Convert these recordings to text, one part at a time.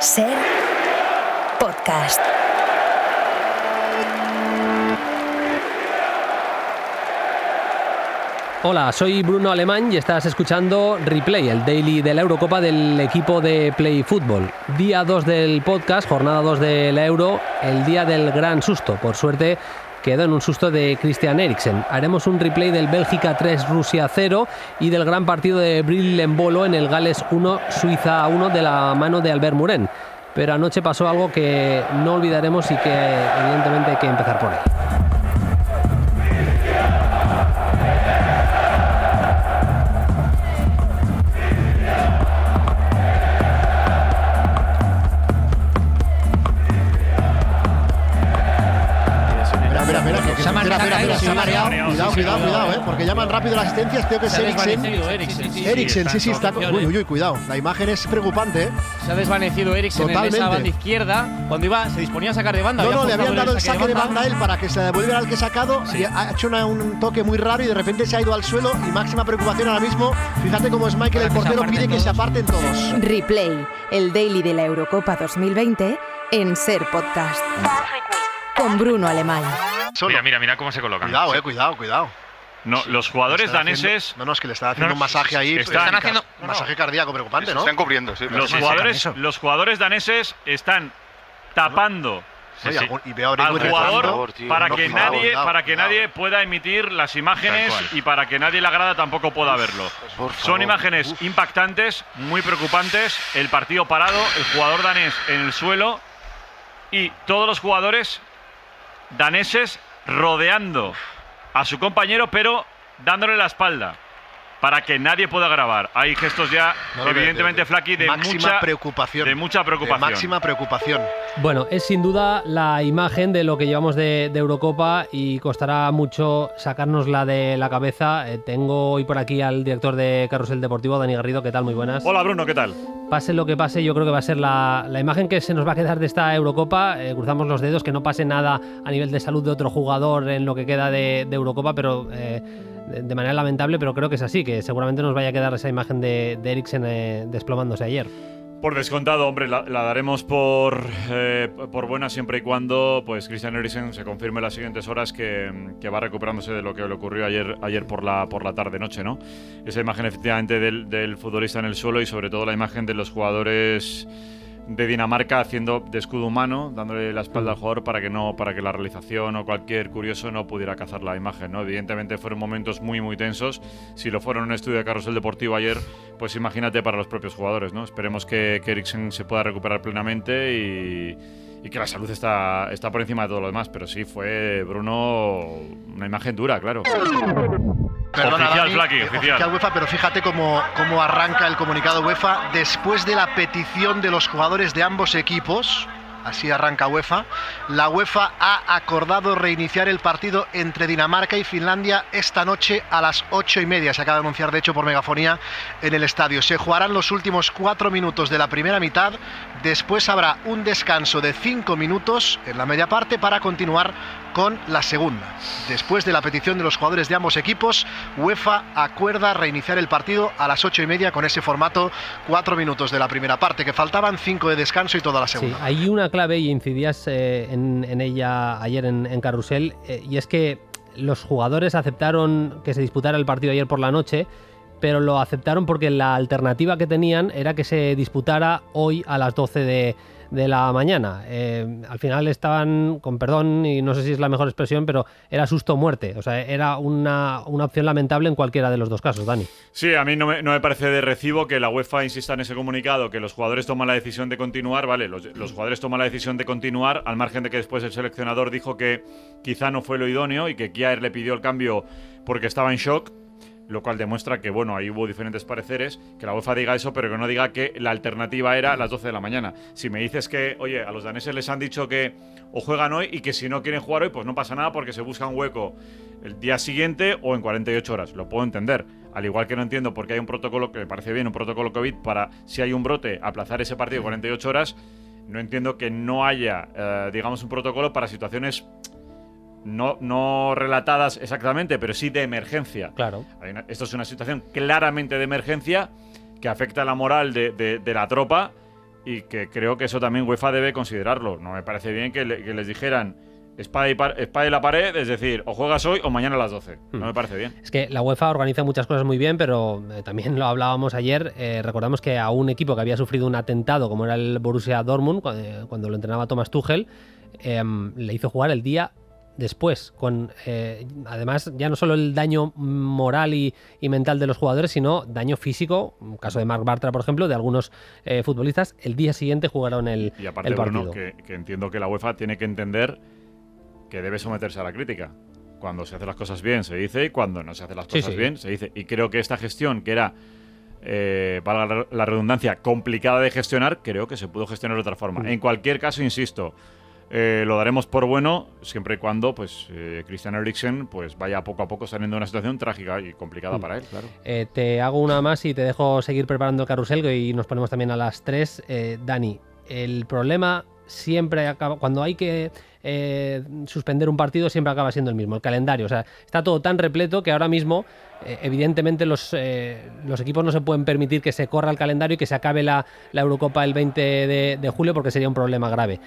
Ser Podcast. Hola, soy Bruno Alemán y estás escuchando Replay, el daily de la Eurocopa del equipo de Play Fútbol. Día 2 del podcast, jornada 2 de la Euro, el día del gran susto. Por suerte quedó en un susto de Christian Eriksen. Haremos un replay del Bélgica 3, Rusia 0 y del gran partido de Bril Embolo en el Gales 1, Suiza 1 de la mano de Albert Murén. Pero anoche pasó algo que no olvidaremos y que evidentemente hay que empezar por ahí. Cuidado, porque llaman rápido la asistencia. Creo que es Eriksen, sí, está. Uy, cuidado. La imagen es preocupante. Se ha desvanecido Eriksen en esa banda izquierda. Cuando se disponía a sacar de banda. No, le habían dado el saque de banda a él para que se devolviera al que sacado. Sí. Y ha hecho un toque muy raro y de repente se ha ido al suelo. Y máxima preocupación ahora mismo. Fíjate cómo es Michael, el portero, pide que se aparten todos. Replay, el daily de la Eurocopa 2020 en Ser Podcast. Con Bruno Alemán. Mira cómo se colocan. Cuidado. No, los jugadores daneses. Es que le están haciendo un masaje ahí. Están haciendo un masaje cardíaco preocupante, ¿no? Se están cubriendo, sí. Los jugadores daneses están tapando al jugador para que nadie pueda emitir las imágenes y para que nadie en la grada tampoco pueda verlo. Son imágenes impactantes, muy preocupantes. El partido parado, el jugador danés en el suelo y todos los jugadores daneses rodeando a su compañero, pero dándole la espalda para que nadie pueda grabar. Hay gestos ya, evidentemente, Flaky, de mucha preocupación. De máxima preocupación. Bueno, es sin duda la imagen de lo que llevamos de Eurocopa y costará mucho sacárnosla de la cabeza. Tengo hoy por aquí al director de Carrusel Deportivo, Dani Garrido. ¿Qué tal? Muy buenas. Hola, Bruno, ¿qué tal? Pase lo que pase, yo creo que va a ser la imagen que se nos va a quedar de esta Eurocopa. Cruzamos los dedos, que no pase nada a nivel de salud de otro jugador en lo que queda de Eurocopa, pero de manera lamentable, pero creo que es así, que seguramente nos vaya a quedar esa imagen de Eriksen desplomándose ayer. Por descontado, hombre, la daremos por buena siempre y cuando pues Christian Eriksen se confirme en las siguientes horas que va recuperándose de lo que le ocurrió ayer por la tarde-noche, ¿no? Esa imagen efectivamente del futbolista en el suelo y sobre todo la imagen de los jugadores de Dinamarca haciendo de escudo humano, dándole la espalda al jugador para que la realización o cualquier curioso no pudiera cazar la imagen, ¿no? Evidentemente fueron momentos muy muy tensos. Si lo fueron en un estudio de Carrusel Deportivo ayer, pues imagínate para los propios jugadores, ¿no? Esperemos que Eriksen se pueda recuperar plenamente y que la salud está por encima de todo lo demás, pero sí fue, Bruno, una imagen dura, claro. Perdona, oficial, Dani, Flaky, oficial UEFA, pero fíjate cómo arranca el comunicado UEFA después de la petición de los jugadores de ambos equipos. Así arranca UEFA. La UEFA ha acordado reiniciar el partido entre Dinamarca y Finlandia esta noche a las 8:30. Se acaba de anunciar, de hecho, por megafonía en el estadio. Se jugarán los últimos 4 minutos de la primera mitad. Después habrá un descanso de 5 minutos en la media parte para continuar con la segunda. Después de la petición de los jugadores de ambos equipos, UEFA acuerda reiniciar el partido a las 8:30 con ese formato, 4 minutos de la primera parte, que faltaban 5 de descanso y toda la segunda. Sí, hay una clave y incidías en ella ayer en Carrusel, y es que los jugadores aceptaron que se disputara el partido ayer por la noche, pero lo aceptaron porque la alternativa que tenían era que se disputara hoy a las 12 de la mañana. Al final estaban, con perdón, y no sé si es la mejor expresión, pero era susto o muerte. O sea, era una opción lamentable en cualquiera de los dos casos, Dani. Sí, a mí no me parece de recibo que la UEFA insista en ese comunicado, que los jugadores toman la decisión de continuar. Vale, los jugadores toman la decisión de continuar, al margen de que después el seleccionador dijo que quizá no fue lo idóneo y que Kjaer le pidió el cambio porque estaba en shock. Lo cual demuestra que, bueno, ahí hubo diferentes pareceres, que la UEFA diga eso, pero que no diga que la alternativa era a las 12 de la mañana. Si me dices que, oye, a los daneses les han dicho que o juegan hoy y que si no quieren jugar hoy, pues no pasa nada porque se busca un hueco el día siguiente o en 48 horas. Lo puedo entender. Al igual que no entiendo por qué hay un protocolo, que me parece bien, un protocolo COVID para, si hay un brote, aplazar ese partido 48 horas. No entiendo que no haya, digamos, un protocolo para situaciones no relatadas exactamente, pero sí de emergencia. Claro. Esto es una situación claramente de emergencia que afecta a la moral de la tropa y que creo que eso también UEFA debe considerarlo. No me parece bien que les dijeran espada y la pared, es decir, o juegas hoy o mañana a las 12. No me parece bien. Es que la UEFA organiza muchas cosas muy bien, pero también lo hablábamos ayer. Recordamos que a un equipo que había sufrido un atentado, como era el Borussia Dortmund, cuando lo entrenaba Thomas Tuchel, le hizo jugar el día después, con además ya no solo el daño moral y mental de los jugadores, sino daño físico, un caso de Marc Bartra, por ejemplo, de algunos futbolistas. El día siguiente jugaron el partido. Y aparte, Bruno, que entiendo que la UEFA tiene que entender que debe someterse a la crítica. Cuando se hacen las cosas bien se dice, y cuando no se hacen las cosas bien se dice. Y creo que esta gestión, que era, valga la redundancia, complicada de gestionar, creo que se pudo gestionar de otra forma. En cualquier caso, insisto, lo daremos por bueno siempre y cuando pues Christian Eriksen pues vaya poco a poco saliendo de una situación trágica y complicada para él, claro. Te hago una más y te dejo seguir preparando el carrusel y nos ponemos también a las 3. Dani, el problema siempre acaba cuando hay que suspender un partido, siempre acaba siendo el mismo, el calendario. O sea, está todo tan repleto que ahora mismo evidentemente los equipos no se pueden permitir que se corra el calendario y que se acabe la Eurocopa el 20 de julio, porque sería un problema grave.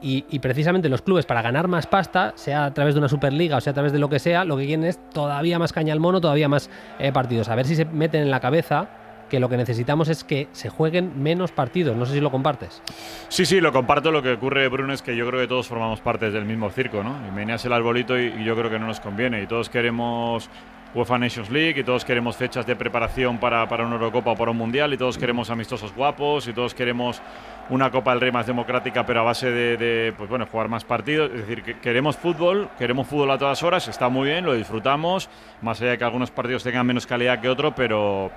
Y precisamente los clubes, para ganar más pasta, sea a través de una Superliga o sea a través de lo que sea, lo que quieren es todavía más caña al mono, todavía más partidos. A ver si se meten en la cabeza que lo que necesitamos es que se jueguen menos partidos. No sé si lo compartes. Sí, lo comparto. Lo que ocurre, Bruno, es que yo creo que todos formamos parte del mismo circo, ¿no? Y meneas el arbolito y yo creo que no nos conviene. Y todos queremos UEFA Nations League, y todos queremos fechas de preparación para una Eurocopa o para un Mundial, y todos queremos amistosos guapos, y todos queremos una Copa del Rey más democrática, pero a base de pues bueno, jugar más partidos. Es decir, que queremos fútbol a todas horas, está muy bien, lo disfrutamos, más allá de que algunos partidos tengan menos calidad que otros, pero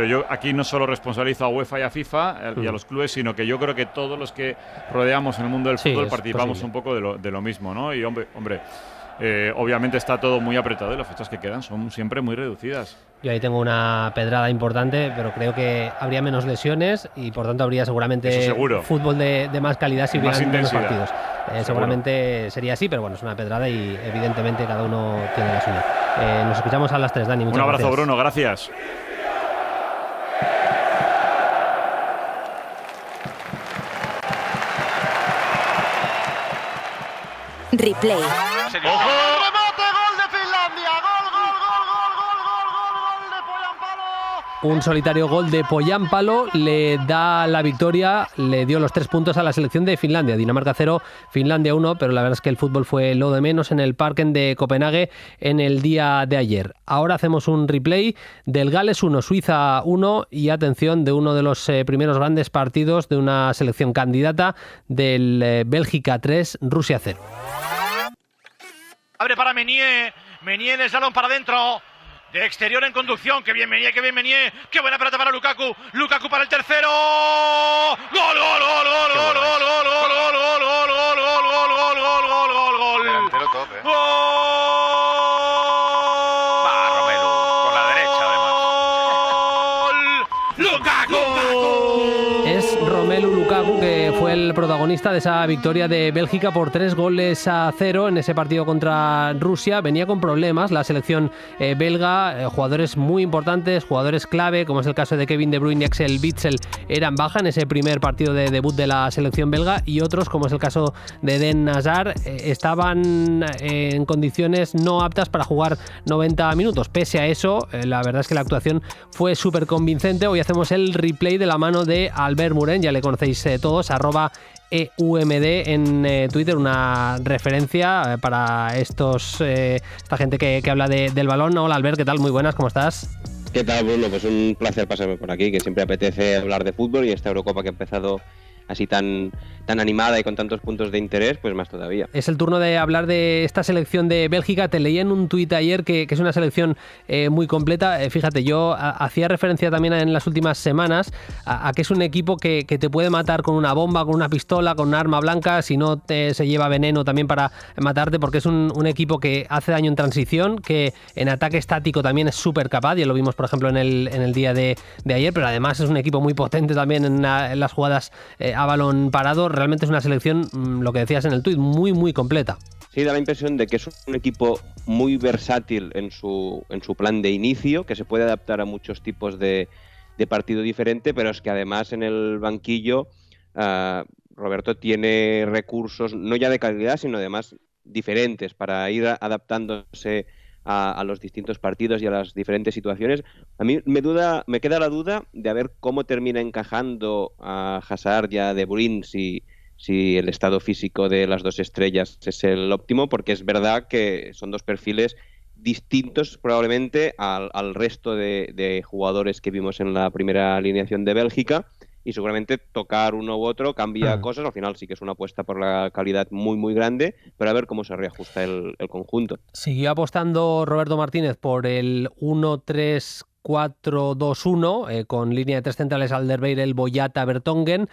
yo aquí no solo responsabilizo a UEFA y a FIFA y a los clubes, sino que yo creo que todos los que rodeamos en el mundo del fútbol participamos un poco de lo mismo, ¿no? Y hombre, obviamente está todo muy apretado y las fechas que quedan son siempre muy reducidas. Yo ahí tengo una pedrada importante, pero creo que habría menos lesiones y por tanto habría seguramente fútbol de más calidad si hubieran menos partidos. Seguramente sería así, pero bueno, es una pedrada y evidentemente cada uno tiene la suya. Nos escuchamos a las 3, Dani. Un abrazo, Bruno, gracias. Replay. ¡Ojo! ¡Remate! ¡Gol de Finlandia! ¡Gol de Poyampalo! Un solitario gol de Poyampalo le da la victoria, le dio los 3 puntos a la selección de Finlandia. Dinamarca 0, Finlandia 1, pero la verdad es que el fútbol fue lo de menos en el Parken de Copenhague en el día de ayer. Ahora hacemos un replay del Gales 1, Suiza 1 y atención de uno de los primeros grandes partidos de una selección candidata del Bélgica 3, Rusia 0. Abre para Meunier en el salón para adentro. De exterior en conducción, que bien Meunier, qué buena pelota para Lukaku para el tercero. Gol. Delantero top, Gol. Va, Romelu, con la derecha además. Lukaku. Es Romelu Lukaku, que fue el protagonista de esa victoria de Bélgica por 3-0 en ese partido contra Rusia. Venía con problemas la selección belga, jugadores muy importantes, jugadores clave, como es el caso de Kevin De Bruyne y Axel Witsel, eran baja en ese primer partido de debut de la selección belga, y otros, como es el caso de Eden Hazard, estaban en condiciones no aptas para jugar 90 minutos. Pese a eso, la verdad es que la actuación fue súper convincente. Hoy hacemos el replay de la mano de Albert Muren, ya le conocéis todos, @EUMD en Twitter, una referencia para esta gente que habla del balón. Hola Albert, ¿qué tal? Muy buenas, ¿cómo estás? ¿Qué tal, Bruno? Pues un placer pasarme por aquí, que siempre apetece hablar de fútbol, y esta Eurocopa que ha empezado así tan animada y con tantos puntos de interés, pues más todavía. Es el turno de hablar de esta selección de Bélgica. Te leí en un tuit ayer que es una selección muy completa. Fíjate, yo hacía referencia también en las últimas semanas a que es un equipo que te puede matar con una bomba, con una pistola, con una arma blanca, si no se lleva veneno también para matarte, porque es un equipo que hace daño en transición, que en ataque estático también es súper capaz, ya lo vimos por ejemplo en el día de ayer, pero además es un equipo muy potente también en las jugadas a balón parado. Realmente es una selección, lo que decías en el tuit, muy muy completa. Sí, da la impresión de que es un equipo muy versátil en su plan de inicio, que se puede adaptar a muchos tipos de partido diferente, pero es que además en el banquillo Roberto tiene recursos no ya de calidad, sino además diferentes para ir adaptándose a los distintos partidos y a las diferentes situaciones. A mí me queda la duda de a ver cómo termina encajando a Hazard y a De Bruyne si el estado físico de las dos estrellas es el óptimo, porque es verdad que son dos perfiles distintos probablemente al resto de jugadores que vimos en la primera alineación de Bélgica, y seguramente tocar uno u otro cambia cosas. Al final sí que es una apuesta por la calidad muy muy grande, pero a ver cómo se reajusta el conjunto. Siguió apostando Roberto Martínez por el 1-3-4-2-1, con línea de tres centrales: Alderweireld, Boyata, Vertonghen,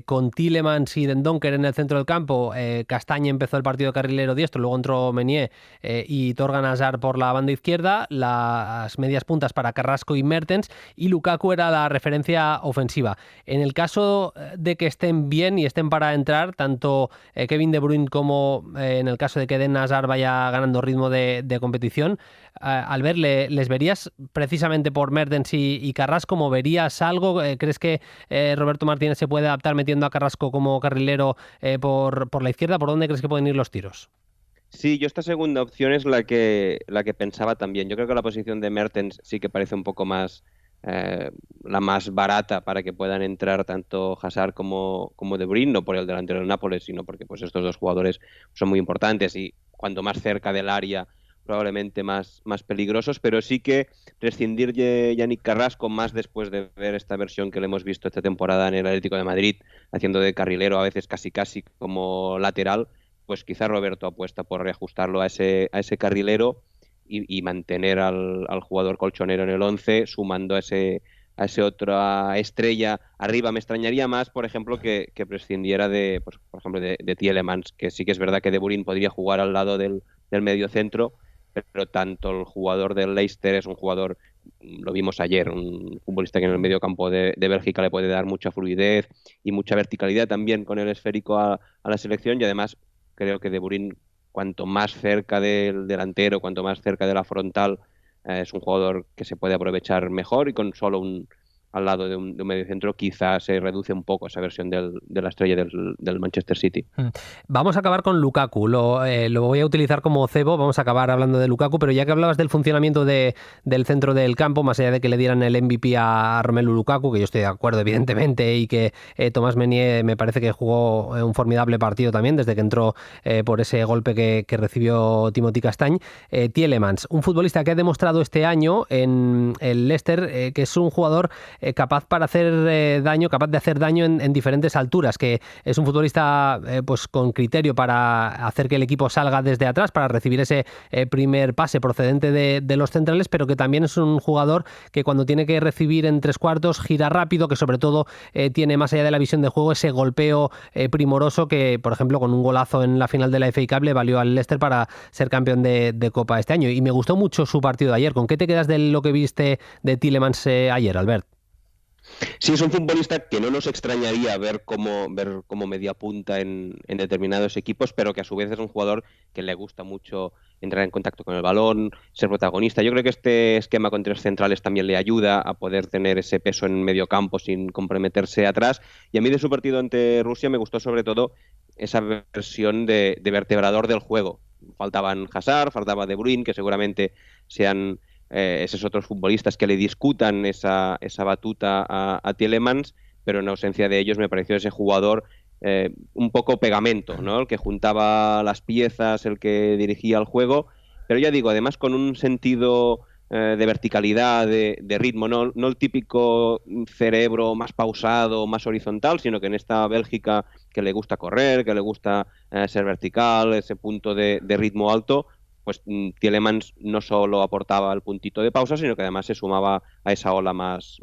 con Tielemans y Den Donker en el centro del campo. Castagne empezó el partido de carrilero diestro, luego entró Meunier y Thorgan Hazard por la banda izquierda, las medias puntas para Carrasco y Mertens, y Lukaku era la referencia ofensiva. En el caso de que estén bien y estén para entrar, tanto Kevin De Bruyne como en el caso de que Eden Hazard vaya ganando ritmo de competición, Albert, ¿les verías precisamente por Mertens y Carrasco? ¿Cómo verías algo? ¿Crees que Roberto Martínez se puede adaptar metiendo a Carrasco como carrilero por la izquierda? ¿Por dónde crees que pueden ir los tiros? Sí, yo esta segunda opción es la que pensaba también. Yo creo que la posición de Mertens sí que parece un poco más la más barata para que puedan entrar tanto Hazard como De Bruyne, no por el delantero del Nápoles, sino porque pues estos dos jugadores son muy importantes y cuanto más cerca del área probablemente más peligrosos, pero sí que prescindir de Yannick Carrasco, más después de ver esta versión que le hemos visto esta temporada en el Atlético de Madrid, haciendo de carrilero, a veces casi como lateral, pues quizá Roberto apuesta por reajustarlo a ese carrilero y mantener al jugador colchonero en el 11, sumando a ese otra estrella arriba. Me extrañaría más, por ejemplo, que prescindiera por ejemplo, de Tielemans, que sí que es verdad que De Bruyne podría jugar al lado del mediocentro, pero tanto el jugador del Leicester es un jugador, lo vimos ayer, un futbolista que en el medio campo de Bélgica le puede dar mucha fluidez y mucha verticalidad también con el esférico a la selección, y además creo que De Bruyne, cuanto más cerca del delantero, cuanto más cerca de la frontal, es un jugador que se puede aprovechar mejor, y con solo al lado de un mediocentro quizás se reduce un poco esa versión de la estrella del Manchester City. Vamos a acabar con Lukaku, lo voy a utilizar como cebo, vamos a acabar hablando de Lukaku, pero ya que hablabas del funcionamiento del centro del campo, más allá de que le dieran el MVP a Romelu Lukaku, que yo estoy de acuerdo evidentemente, y que Thomas Meunier me parece que jugó un formidable partido también desde que entró por ese golpe que recibió Timothy Castagne, Tielemans, un futbolista que ha demostrado este año en el Leicester que es un jugador capaz de hacer daño en diferentes alturas, que es un futbolista pues con criterio para hacer que el equipo salga desde atrás, para recibir ese primer pase procedente de los centrales, pero que también es un jugador que cuando tiene que recibir en tres cuartos gira rápido, que sobre todo tiene, más allá de la visión de juego, ese golpeo primoroso que, por ejemplo, con un golazo en la final de la FA Cup le valió al Leicester para ser campeón de Copa este año. Y me gustó mucho su partido de ayer. ¿Con qué te quedas de lo que viste de Tielemans ayer, Albert? Sí, es un futbolista que no nos extrañaría ver como media punta en determinados equipos, pero que a su vez es un jugador que le gusta mucho entrar en contacto con el balón, ser protagonista. Yo creo que este esquema con tres centrales también le ayuda a poder tener ese peso en medio campo sin comprometerse atrás. Y a mí de su partido ante Rusia me gustó sobre todo esa versión de vertebrador del juego. Faltaban Hazard, faltaba De Bruyne, que seguramente sean esos otros futbolistas que le discutan esa batuta a Tielemans, pero en ausencia de ellos me pareció ese jugador un poco pegamento, ¿no? El que juntaba las piezas, el que dirigía el juego, pero ya digo, además con un sentido de verticalidad, de ritmo, no el típico cerebro más pausado, más horizontal, sino que en esta Bélgica que le gusta correr, que le gusta ser vertical, ese punto de ritmo alto, pues Tielemans no solo aportaba el puntito de pausa, sino que además se sumaba a esa ola más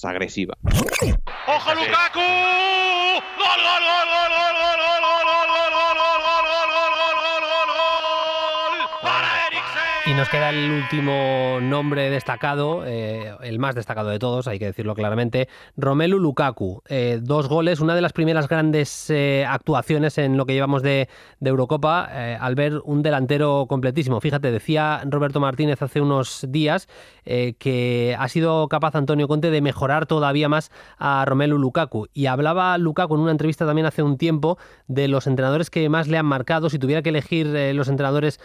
agresiva. ¡Ojo Lukaku! ¡Gol, gol, gol, gol, gol, gol, gol, gol, gol, gol, gol, gol, gol, gol, gol, gol, gol, gol! ¡Para Eriksen! Y nos queda el último nombre destacado, el más destacado de todos, hay que decirlo claramente, Romelu Lukaku. 2 goles, una de las primeras grandes actuaciones en lo que llevamos de Eurocopa, al ver un delantero completísimo. Fíjate, decía Roberto Martínez hace unos días que ha sido capaz Antonio Conte de mejorar todavía más a Romelu Lukaku. Y hablaba Lukaku en una entrevista también hace un tiempo de los entrenadores que más le han marcado. Si tuviera que elegir los entrenadores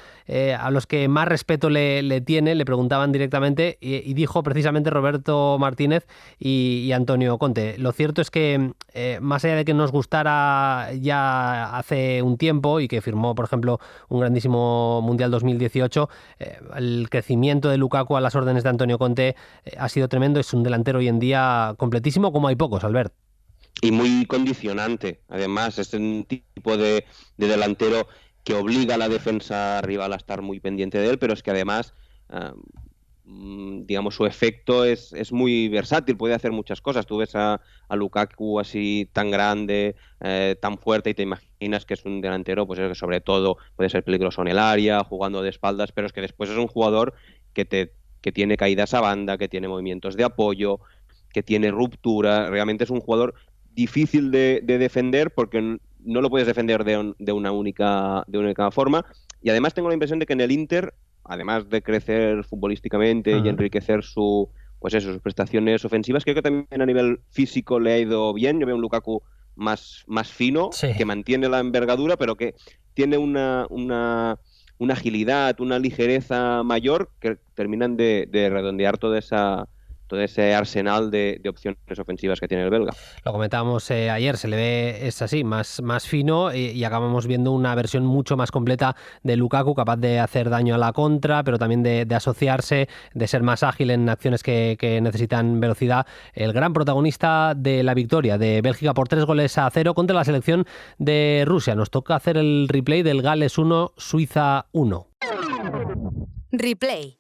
a los que más respeto le tiene, le preguntaban directamente y dijo precisamente Roberto Martínez y Antonio Conte. Lo cierto es que más allá de que nos gustara ya hace un tiempo y que firmó, por ejemplo, un grandísimo Mundial 2018, el crecimiento de Lukaku a las órdenes de Antonio Conte ha sido tremendo. Es un delantero hoy en día completísimo como hay pocos, Albert. Y muy condicionante, además, es un tipo de delantero que obliga a la defensa rival a estar muy pendiente de él, pero es que además, digamos, su efecto es muy versátil, puede hacer muchas cosas. Tú ves a Lukaku así tan grande, tan fuerte, y te imaginas que es un delantero, pues es que sobre todo puede ser peligroso en el área, jugando de espaldas, pero es que después es un jugador que tiene caídas a banda, que tiene movimientos de apoyo, que tiene ruptura. Realmente es un jugador difícil de defender porque no lo puedes defender de una única forma. Y además tengo la impresión de que en el Inter, además de crecer futbolísticamente y enriquecer sus prestaciones ofensivas, creo que también a nivel físico le ha ido bien. Yo veo un Lukaku más fino, sí, que mantiene la envergadura, pero que tiene una agilidad, una ligereza mayor que terminan de redondear todo ese arsenal de opciones ofensivas que tiene el belga. Lo comentábamos ayer, se le ve, es así, más fino, y acabamos viendo una versión mucho más completa de Lukaku, capaz de hacer daño a la contra, pero también de asociarse, de ser más ágil en acciones que necesitan velocidad. El gran protagonista de la victoria de Bélgica por 3-0 contra la selección de Rusia. Nos toca hacer el replay del Gales 1, Suiza 1. Replay.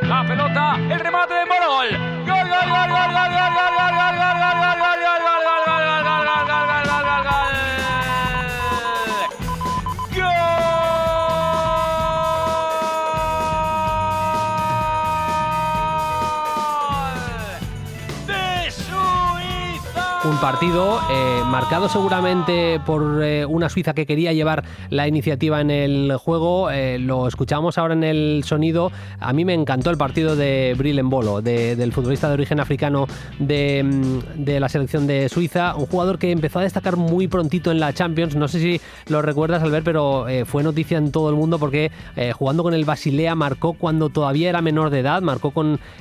La pelota, el remate de Mbolo, gol. Gol, gol, gol, gol, gol, gol, gol, gol, gol, gol, gol, gol, gol, gol, Un partido marcado seguramente por una Suiza que quería llevar la iniciativa en el juego. Lo escuchamos ahora en el sonido. A mí me encantó el partido de Bril Mbolo, del futbolista de origen africano de la selección de Suiza. Un jugador que empezó a destacar muy prontito en la Champions. No sé si lo recuerdas, Albert, pero fue noticia en todo el mundo porque jugando con el Basilea marcó cuando todavía era menor de edad. Marcó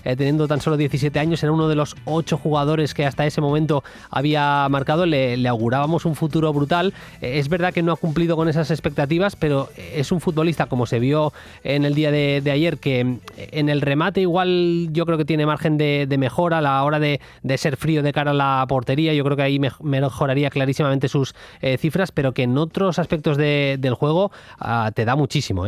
teniendo tan solo 17 años. Era uno de los 8 jugadores que hasta ese momento había marcado. Le augurábamos un futuro brutal. Es verdad que no ha cumplido con esas expectativas, pero es un futbolista, como se vio en el día de ayer, que en el remate igual yo creo que tiene margen de mejora a la hora de ser frío de cara a la portería. Yo creo que ahí mejoraría clarísimamente sus cifras, pero que en otros aspectos del juego te da muchísimo.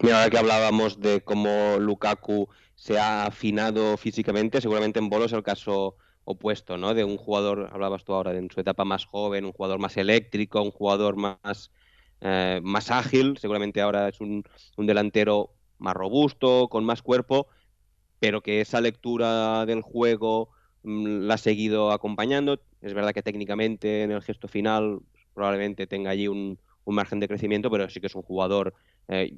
Mira, ahora que hablábamos de cómo Lukaku se ha afinado físicamente, seguramente Mbolo es el caso opuesto, ¿no? De un jugador, hablabas tú ahora, en su etapa más joven, un jugador más eléctrico, un jugador más ágil. Seguramente ahora es un delantero más robusto, con más cuerpo, pero que esa lectura del juego la ha seguido acompañando. Es verdad que técnicamente en el gesto final probablemente tenga allí un margen de crecimiento, pero sí que es un jugador,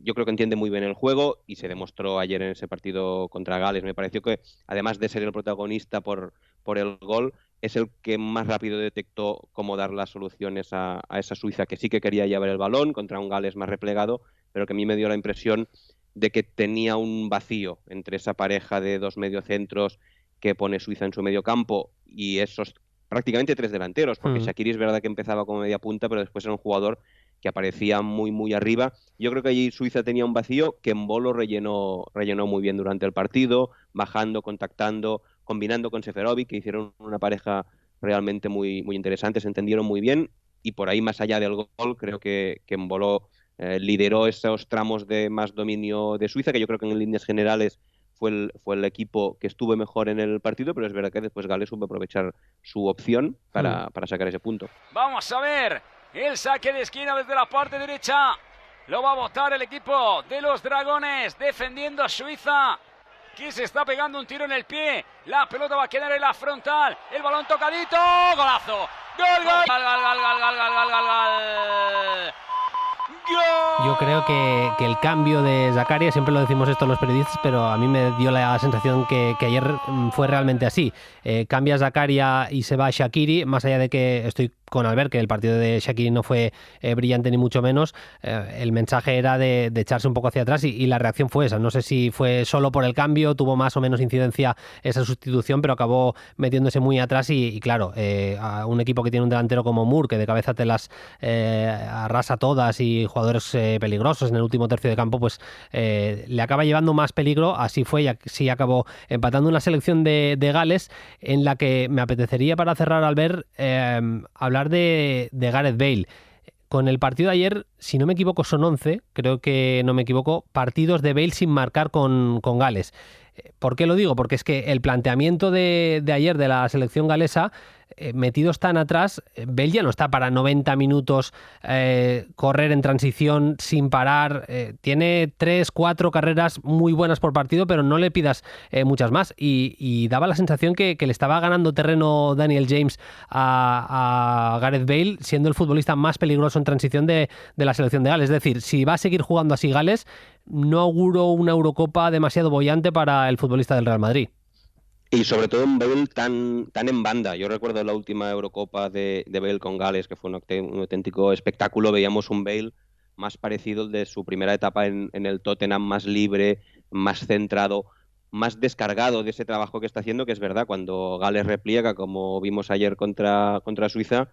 yo creo que entiende muy bien el juego, y se demostró ayer en ese partido contra Gales. Me pareció que, además de ser el protagonista por el gol, es el que más rápido detectó cómo dar las soluciones a esa Suiza, que sí que quería llevar el balón contra un Gales más replegado, pero que a mí me dio la impresión de que tenía un vacío entre esa pareja de 2 mediocentros que pone Suiza en su medio campo y esos prácticamente 3 delanteros, porque Shaqiri es verdad que empezaba como media punta, pero después era un jugador que aparecía muy, muy arriba. Yo creo que allí Suiza tenía un vacío que Mbolo rellenó muy bien durante el partido, bajando, contactando, combinando con Seferovic, que hicieron una pareja realmente muy, muy interesante, se entendieron muy bien, y por ahí, más allá del gol, creo que Mbolo lideró esos tramos de más dominio de Suiza, que yo creo que en líneas generales fue el equipo que estuvo mejor en el partido, pero es verdad que después Gales supo aprovechar su opción para sacar ese punto. Vamos a ver el saque de esquina desde la parte derecha. Lo va a botar el equipo de los Dragones, defendiendo a Suiza, que se está pegando un tiro en el pie. La pelota va a quedar en la frontal. El balón tocadito. ¡Golazo! ¡Gol, gol! ¡Gol, gol, gol, gol, gol, gol, gol, gol! Yo creo que el cambio de Zakaria, siempre lo decimos esto los periodistas, pero a mí me dio la sensación que ayer fue realmente así. Cambia Zakaria y se va Shaqiri, más allá de que estoy con Albert, que el partido de Shaqiri no fue brillante ni mucho menos. El mensaje era de echarse un poco hacia atrás y la reacción fue esa. No sé si fue solo por el cambio, tuvo más o menos incidencia esa sustitución, pero acabó metiéndose muy atrás y claro, a un equipo que tiene un delantero como Moore, que de cabeza te las arrasa todas, y jugadores peligrosos en el último tercio de campo, pues le acaba llevando más peligro. Así fue y así acabó empatando una selección de Gales en la que me apetecería, para cerrar, Albert, hablar de Gareth Bale. Con el partido de ayer, si no me equivoco, son 11, creo que no me equivoco, partidos de Bale sin marcar con Gales. ¿Por qué lo digo? Porque es que el planteamiento de ayer de la selección galesa, metidos tan atrás, Bale ya no está para 90 minutos correr en transición sin parar. Tiene 3-4 carreras muy buenas por partido, pero no le pidas muchas más. Y daba la sensación que le estaba ganando terreno Daniel James a Gareth Bale, siendo el futbolista más peligroso en transición de la selección de Gales. Es decir, si va a seguir jugando así Gales, no auguro una Eurocopa demasiado boyante para el futbolista del Real Madrid. Y sobre todo un Bale tan en banda. Yo recuerdo la última Eurocopa de Bale con Gales, que fue un auténtico espectáculo. Veíamos un Bale más parecido al de su primera etapa en el Tottenham, más libre, más centrado, más descargado de ese trabajo que está haciendo, que es verdad, cuando Gales repliega, como vimos ayer contra Suiza,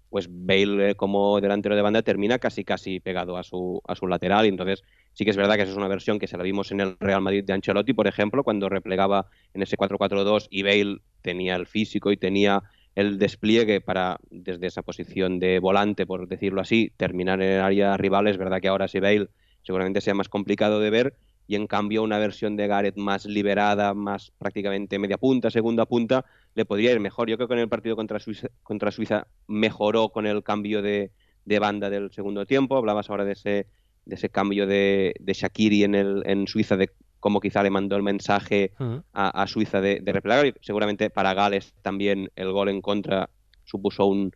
pues Bale como delantero de banda termina casi pegado a su lateral. Y entonces sí que es verdad que esa es una versión que se la vimos en el Real Madrid de Ancelotti, por ejemplo, cuando replegaba en ese 4-4-2 y Bale tenía el físico y tenía el despliegue para, desde esa posición de volante, por decirlo así, terminar en el área rival. Es verdad que ahora sí Bale seguramente sea más complicado de ver, y en cambio una versión de Gareth más liberada, más prácticamente media punta, segunda punta, le podría ir mejor. Yo creo que en el partido contra Suiza mejoró con el cambio de banda del segundo tiempo. Hablabas ahora de ese cambio de Shaqiri en Suiza, de cómo quizá le mandó el mensaje a Suiza de replegar. Seguramente para Gales también el gol en contra supuso un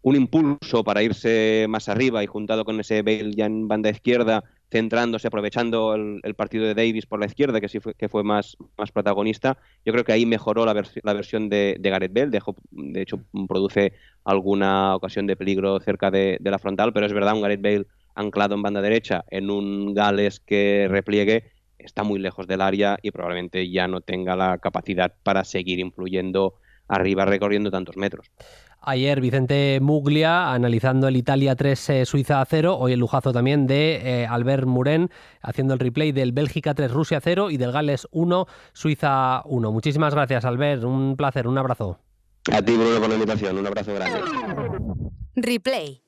impulso para irse más arriba, y juntado con ese Bale ya en banda izquierda, centrándose, aprovechando el partido de Davis por la izquierda, que sí fue más protagonista. Yo creo que ahí mejoró la versión de Gareth Bale. De hecho, produce alguna ocasión de peligro cerca de la frontal, pero es verdad, un Gareth Bale anclado en banda derecha, en un Gales que repliegue, está muy lejos del área y probablemente ya no tenga la capacidad para seguir influyendo arriba, recorriendo tantos metros. Ayer Vicente Muglia analizando el Italia 3, Suiza 0. Hoy el lujazo también de Albert Muren haciendo el replay del Bélgica 3, Rusia 0 y del Gales 1, Suiza 1. Muchísimas gracias, Albert. Un placer, un abrazo. A ti, Bruno, por la invitación. Un abrazo grande. Replay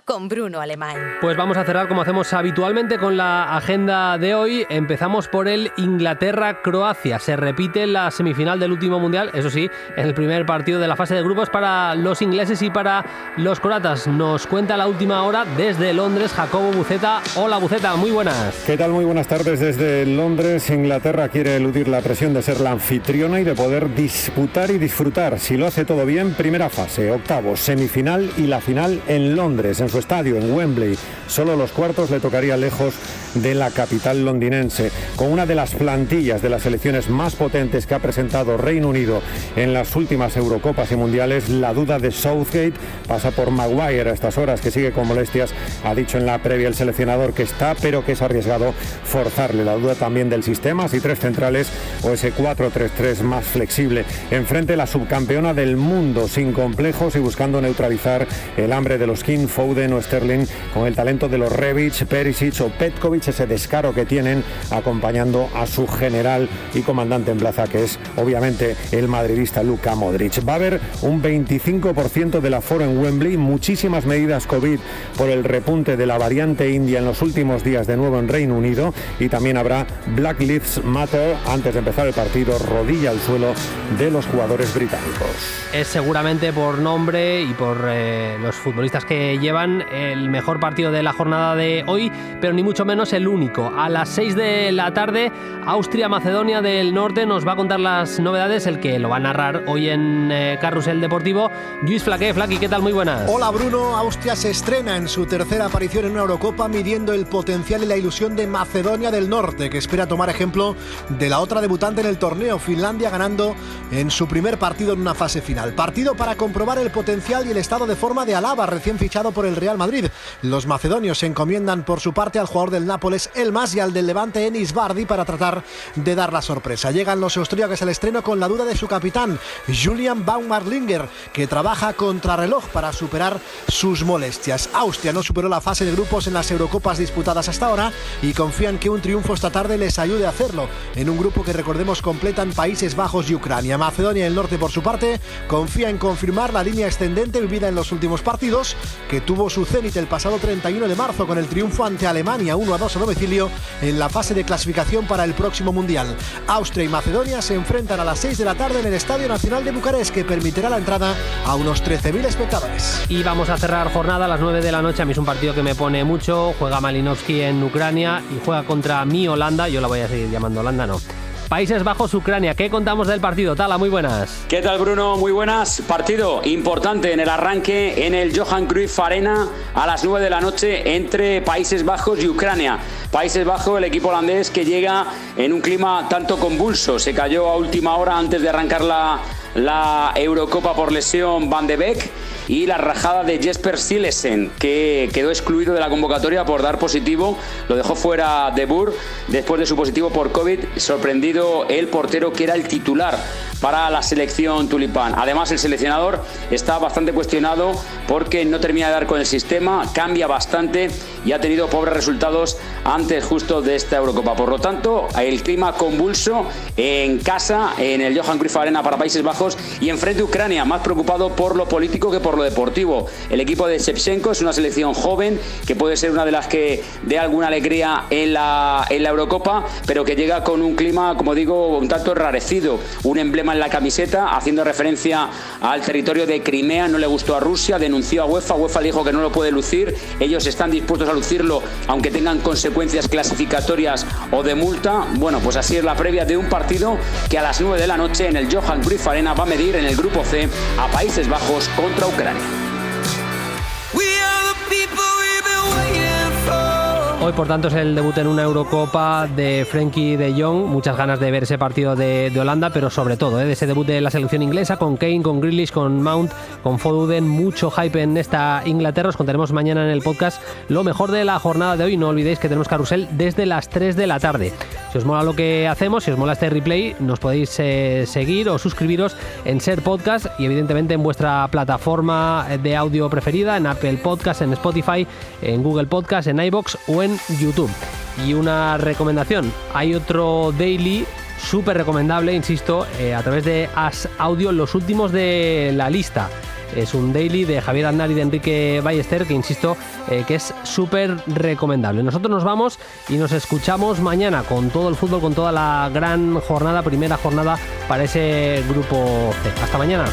con Bruno Alemán. Pues vamos a cerrar como hacemos habitualmente con la agenda de hoy. Empezamos por el Inglaterra-Croacia. Se repite la semifinal del último mundial, eso sí, en el primer partido de la fase de grupos para los ingleses y para los croatas. Nos cuenta la última hora desde Londres Jacobo Buceta. Hola Buceta, muy buenas. ¿Qué tal? Muy buenas tardes desde Londres. Inglaterra quiere eludir la presión de ser la anfitriona y de poder disputar y disfrutar, si lo hace todo bien, primera fase, octavos, semifinal y la final en Londres, en su estadio, en Wembley. Solo los cuartos le tocaría lejos de la capital londinense, con una de las plantillas de las selecciones más potentes que ha presentado Reino Unido en las últimas Eurocopas y Mundiales. La duda de Southgate pasa por Maguire a estas horas, que sigue con molestias. Ha dicho en la previa el seleccionador que está, pero que es arriesgado forzarle. La duda también del sistema, si tres centrales o ese 4-3-3 más flexible. Enfrente la subcampeona del mundo, sin complejos y buscando neutralizar el hambre de los King, Foden o Sterling, con el talento de los Rebic, Perisic o Petkovic, ese descaro que tienen acompañando a su general y comandante en plaza, que es obviamente el madridista Luka Modric. Va a haber un 25% del aforo en Wembley, muchísimas medidas COVID por el repunte de la variante india en los últimos días de nuevo en Reino Unido, y también habrá Black Lives Matter antes de empezar el partido, rodilla al suelo de los jugadores británicos. Es seguramente por nombre y por los futbolistas que llevan serán el mejor partido de la jornada de hoy, pero ni mucho menos el único. A las 6 de la tarde, Austria-Macedonia del Norte nos va a contar las novedades, el que lo va a narrar hoy en Carrusel Deportivo, Lluís Flaqué. Flaqui, ¿qué tal? Muy buenas. Hola Bruno, Austria se estrena en su tercera aparición en una Eurocopa, midiendo el potencial y la ilusión de Macedonia del Norte, que espera tomar ejemplo de la otra debutante en el torneo, Finlandia, ganando en su primer partido en una fase final. Partido para comprobar el potencial y el estado de forma de Alaba, recién fichado por el Real Madrid. Los macedonios se encomiendan por su parte al jugador del Nápoles, Elmas, y al del Levante, Enis Bardi, para tratar de dar la sorpresa. Llegan los austríacos al estreno con la duda de su capitán, Julian Baumgartlinger, que trabaja contrarreloj para superar sus molestias. Austria no superó la fase de grupos en las Eurocopas disputadas hasta ahora y confían que un triunfo esta tarde les ayude a hacerlo, en un grupo que, recordemos, completan Países Bajos y Ucrania. Macedonia del Norte, por su parte, confía en confirmar la línea ascendente vivida en los últimos partidos, que tuvo su cenit el pasado 31 de marzo con el triunfo ante Alemania 1-2 a domicilio en la fase de clasificación para el próximo Mundial. Austria y Macedonia se enfrentan a las 6 de la tarde en el Estadio Nacional de Bucarest, que permitirá la entrada a unos 13.000 espectadores. Y vamos a cerrar jornada a las 9 de la noche. A mí es un partido que me pone mucho. Juega Malinovski en Ucrania y juega contra mi Holanda. Yo la voy a seguir llamando Holanda, no. Países Bajos, Ucrania. ¿Qué contamos del partido? Tala, muy buenas. ¿Qué tal, Bruno? Muy buenas. Partido importante en el arranque en el Johan Cruyff Arena a las 9 de la noche entre Países Bajos y Ucrania. Países Bajos, el equipo holandés que llega en un clima tanto convulso. Se cayó a última hora antes de arrancar la Eurocopa por lesión Van de Beek, y la rajada de Jesper Silesen, que quedó excluido de la convocatoria por dar positivo. Lo dejó fuera De Boer después de su positivo por COVID. Sorprendido el portero, que era el titular para la selección tulipán. Además, el seleccionador está bastante cuestionado porque no termina de dar con el sistema, cambia bastante y ha tenido pobres resultados antes justo de esta Eurocopa. Por lo tanto, el clima convulso en casa, en el Johan Cruyff Arena para Países Bajos, y enfrente Ucrania, más preocupado por lo político que por lo deportivo. El equipo de Shevchenko es una selección joven que puede ser una de las que dé alguna alegría en la Eurocopa, pero que llega con un clima, como digo, un tanto enrarecido. Un emblema en la camiseta haciendo referencia al territorio de Crimea. No le gustó a Rusia, denunció a UEFA. UEFA le dijo que no lo puede lucir. Ellos están dispuestos a lucirlo aunque tengan consecuencias clasificatorias o de multa. Bueno, pues así es la previa de un partido que a las 9 de la noche en el Johan Cruyff Arena va a medir en el grupo C a Países Bajos contra Ucrania. Hoy, por tanto, es el debut en una Eurocopa de Frenkie de Jong. Muchas ganas de ver ese partido de Holanda, pero sobre todo de ese debut de la selección inglesa, con Kane, con Grealish, con Mount, con Foden. Mucho hype en esta Inglaterra. Os contaremos mañana en el podcast lo mejor de la jornada de hoy. No olvidéis que tenemos carrusel desde las 3 de la tarde. Si os mola lo que hacemos, si os mola este replay, nos podéis seguir o suscribiros en Ser Podcast y evidentemente en vuestra plataforma de audio preferida, en Apple Podcast, en Spotify, en Google Podcast, en iVoox o en YouTube. Y una recomendación: hay otro daily súper recomendable, insisto, a través de As Audio, los últimos de la lista. Es un daily de Javier Aznar y de Enrique Ballester que, insisto, que es súper recomendable. Nosotros nos vamos y nos escuchamos mañana con todo el fútbol, con toda la gran jornada, primera jornada para ese grupo C. Hasta mañana.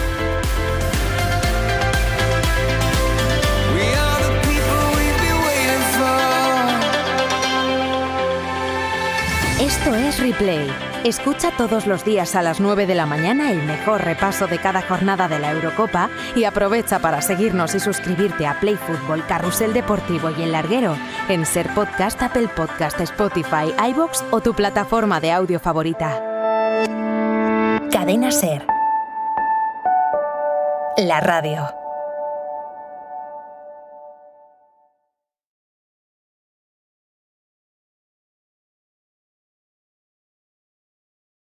Esto es Replay. Escucha todos los días a las 9 de la mañana el mejor repaso de cada jornada de la Eurocopa y aprovecha para seguirnos y suscribirte a Play Fútbol, Carrusel Deportivo y El Larguero en Ser Podcast, Apple Podcast, Spotify, iVoox o tu plataforma de audio favorita. Cadena Ser. La radio.